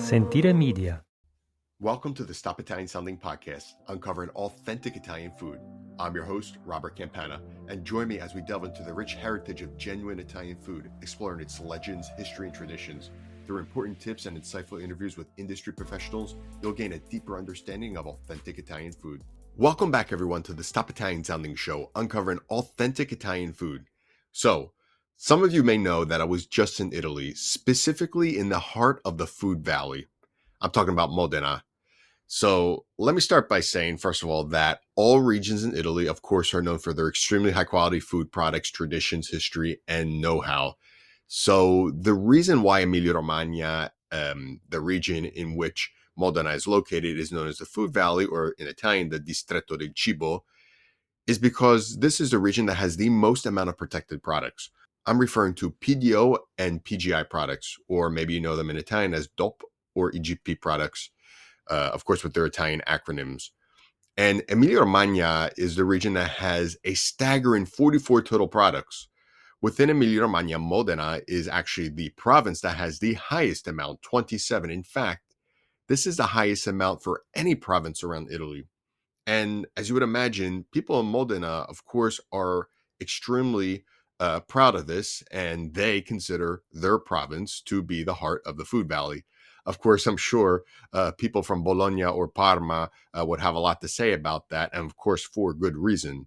Sentire Media. Welcome to the Stop Italian Sounding podcast, uncovering authentic Italian food. I'm your host, Robert Campana, and join me as we delve into the rich heritage of genuine Italian food, exploring its legends, history, and traditions. Through important tips and insightful interviews with industry professionals, you'll gain a deeper understanding of authentic Italian food. Welcome back, everyone, to the Stop Italian Sounding show, uncovering authentic Italian food. So, some of you may know that I was just in Italy, specifically in the heart of the Food Valley. I'm talking about Modena. So let me start by saying, first of all, that all regions in Italy, of course, are known for their extremely high quality food products, traditions, history, and know-how. So the reason why Emilia Romagna, the region in which Modena is located, is known as the Food Valley, or in Italian, the Distretto del Cibo, is because this is the region that has the most amount of protected products. I'm referring to PDO and PGI products, or maybe you know them in Italian as DOP or EGP products. Of course, with their Italian acronyms. And Emilia Romagna is the region that has a staggering 44 total products. Within Emilia Romagna, Modena is actually the province that has the highest amount, 27. In fact, this is the highest amount for any province around Italy. And as you would imagine, people in Modena, of course, are extremely proud of this, and they consider their province to be the heart of the Food Valley. Of course, I'm sure people from Bologna or Parma would have a lot to say about that, and of course, for good reason.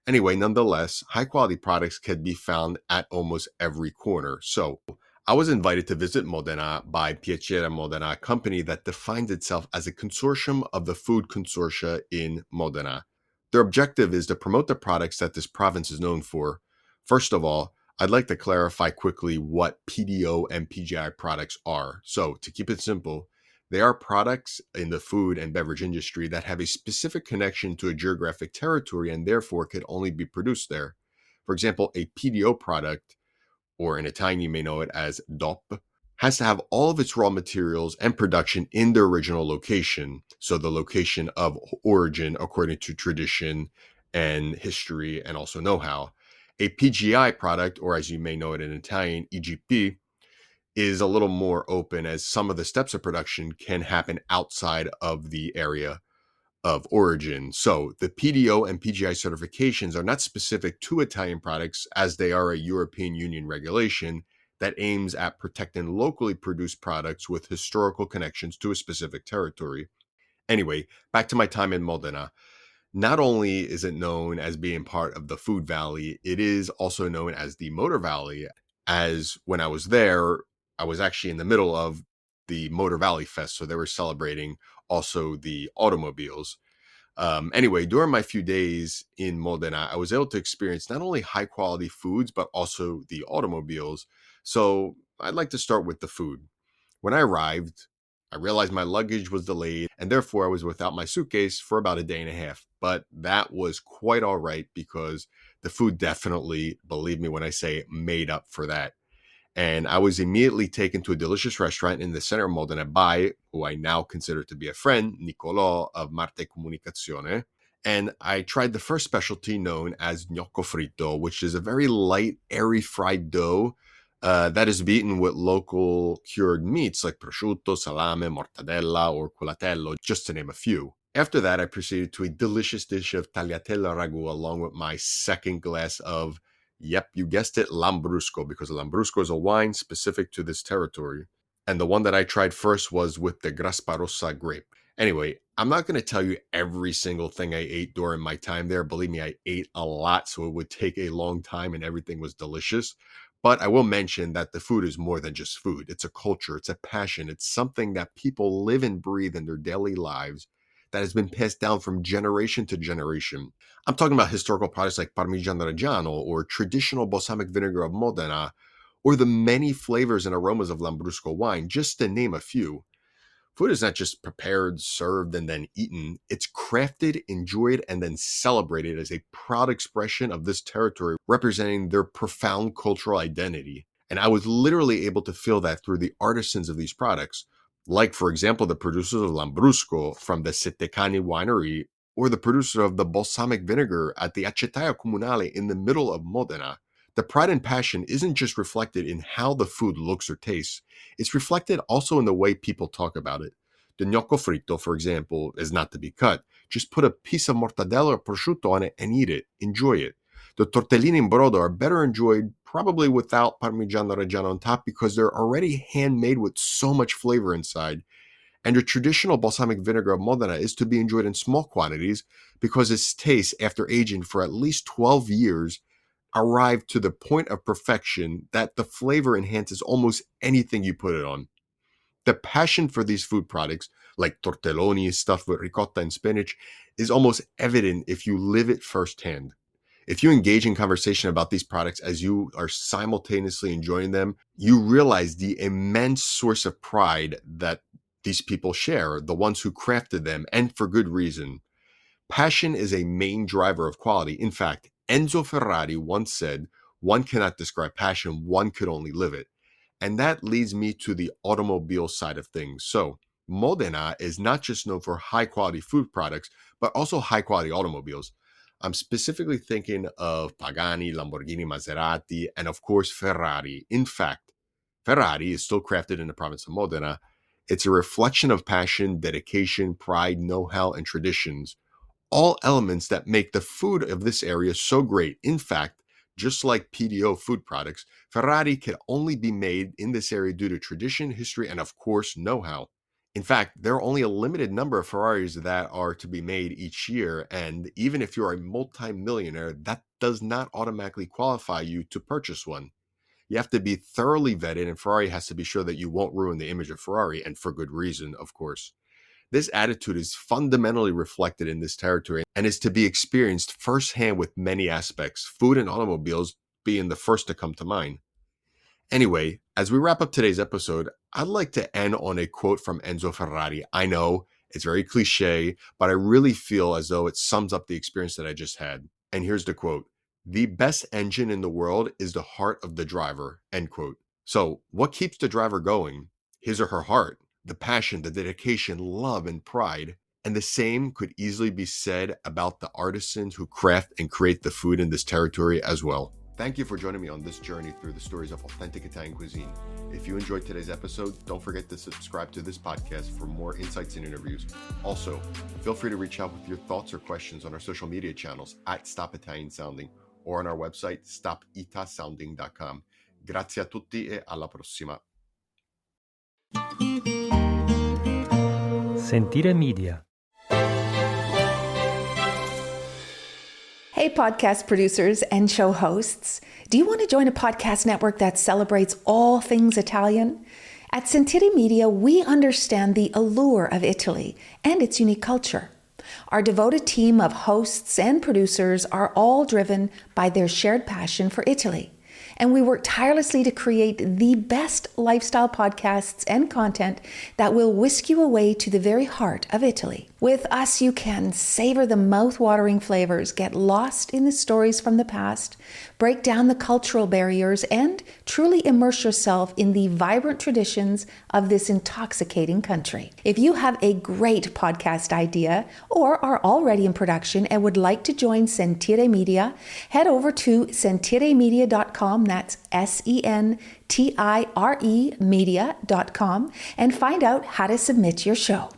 Anyway, nonetheless, high quality products can be found at almost every corner. So I was invited to visit Modena by Piacere Modena, a company that defines itself as a consortium of the food consortia in Modena. Their objective is to promote the products that this province is known for. First of all, I'd like to clarify quickly what PDO and PGI products are. So, to keep it simple, they are products in the food and beverage industry that have a specific connection to a geographic territory and therefore could only be produced there. For example, a PDO product, or in Italian you may know it as DOP, has to have all of its raw materials and production in their original location. So the location of origin according to tradition and history and also know-how. A PGI product, or as you may know it in Italian, EGP, is a little more open as some of the steps of production can happen outside of the area of origin. So the PDO and PGI certifications are not specific to Italian products, as they are a European Union regulation that aims at protecting locally produced products with historical connections to a specific territory. Anyway, back to my time in Modena. Not only is it known as being part of the Food Valley, it is also known as the Motor Valley, as when I was there, I was actually in the middle of the Motor Valley Fest, so they were celebrating also the automobiles. Anyway, during my few days in Modena, I was able to experience not only high quality foods, but also the automobiles. So I'd like to start with the food. When I arrived, I realized my luggage was delayed, and therefore I was without my suitcase for about a day and a half. But that was quite all right because the food definitely, believe me when I say, made up for that. And I was immediately taken to a delicious restaurant in the center of Modena by, who I now consider to be a friend, Nicolò of Marte Comunicazione. And I tried the first specialty known as gnocco fritto, which is a very light, airy fried dough that is beaten with local cured meats like prosciutto, salame, mortadella, or culatello, just to name a few. After that, I proceeded to a delicious dish of tagliatelle ragu along with my second glass of, yep, you guessed it, Lambrusco, because Lambrusco is a wine specific to this territory. And the one that I tried first was with the Grasparossa grape. Anyway, I'm not going to tell you every single thing I ate during my time there. Believe me, I ate a lot, so it would take a long time and everything was delicious. But I will mention that the food is more than just food. It's a culture, it's a passion, it's something that people live and breathe in their daily lives that has been passed down from generation to generation. I'm talking about historical products like Parmigiano Reggiano or traditional balsamic vinegar of Modena, or the many flavors and aromas of Lambrusco wine, just to name a few. Food is not just prepared, served, and then eaten. It's crafted, enjoyed, and then celebrated as a proud expression of this territory, representing their profound cultural identity. And I was literally able to feel that through the artisans of these products, like, for example, the producers of Lambrusco from the Settecani winery, or the producer of the balsamic vinegar at the Acetaia Comunale in the middle of Modena. The pride and passion isn't just reflected in how the food looks or tastes, it's reflected also in the way people talk about it. The gnocco fritto, for example, is not to be cut. Just put a piece of mortadella or prosciutto on it and eat it. Enjoy it. The tortellini in brodo are better enjoyed probably without Parmigiano Reggiano on top because they're already handmade with so much flavor inside. And the traditional balsamic vinegar of Modena is to be enjoyed in small quantities because its taste, after aging for at least 12 years, arrived to the point of perfection that the flavor enhances almost anything you put it on. The passion for these food products, like tortelloni stuffed with ricotta and spinach, is almost evident if you live it firsthand. If you engage in conversation about these products as you are simultaneously enjoying them, you realize the immense source of pride that these people share, the ones who crafted them, and for good reason. Passion is a main driver of quality. In fact, Enzo Ferrari once said, "One cannot describe passion, one could only live it." And that leads me to the automobile side of things. So, Modena is not just known for high quality food products, but also high quality automobiles. I'm specifically thinking of Pagani, Lamborghini, Maserati, and of course, Ferrari. In fact, Ferrari is still crafted in the province of Modena. It's a reflection of passion, dedication, pride, know-how, and traditions, all elements that make the food of this area so great. In fact, just like PDO food products, Ferrari can only be made in this area due to tradition, history, and of course, know-how. In fact, there are only a limited number of Ferraris that are to be made each year, and even if you're a multi-millionaire, that does not automatically qualify you to purchase one. You have to be thoroughly vetted, and Ferrari has to be sure that you won't ruin the image of Ferrari, and for good reason, of course. This attitude is fundamentally reflected in this territory and is to be experienced firsthand with many aspects, food and automobiles being the first to come to mind. Anyway, as we wrap up today's episode, I'd like to end on a quote from Enzo Ferrari. I know it's very cliche, but I really feel as though it sums up the experience that I just had. And here's the quote: "The best engine in the world is the heart of the driver," end quote. So what keeps the driver going? His or her heart, the passion, the dedication, love, and pride. And the same could easily be said about the artisans who craft and create the food in this territory as well. Thank you for joining me on this journey through the stories of authentic Italian cuisine. If you enjoyed today's episode, don't forget to subscribe to this podcast for more insights and interviews. Also, feel free to reach out with your thoughts or questions on our social media channels at Stop Italian Sounding or on our website stopitasounding.com. Grazie a tutti e alla prossima. Sentire Media. Hey, podcast producers and show hosts. Do you want to join a podcast network that celebrates all things Italian? At Sentire Media, we understand the allure of Italy and its unique culture. Our devoted team of hosts and producers are all driven by their shared passion for Italy. And we work tirelessly to create the best lifestyle podcasts and content that will whisk you away to the very heart of Italy. With us, you can savor the mouth-watering flavors, get lost in the stories from the past, break down the cultural barriers, and truly immerse yourself in the vibrant traditions of this intoxicating country. If you have a great podcast idea or are already in production and would like to join Sentire Media, head over to sentiremedia.com, that's SENTIRE media.com, and find out how to submit your show.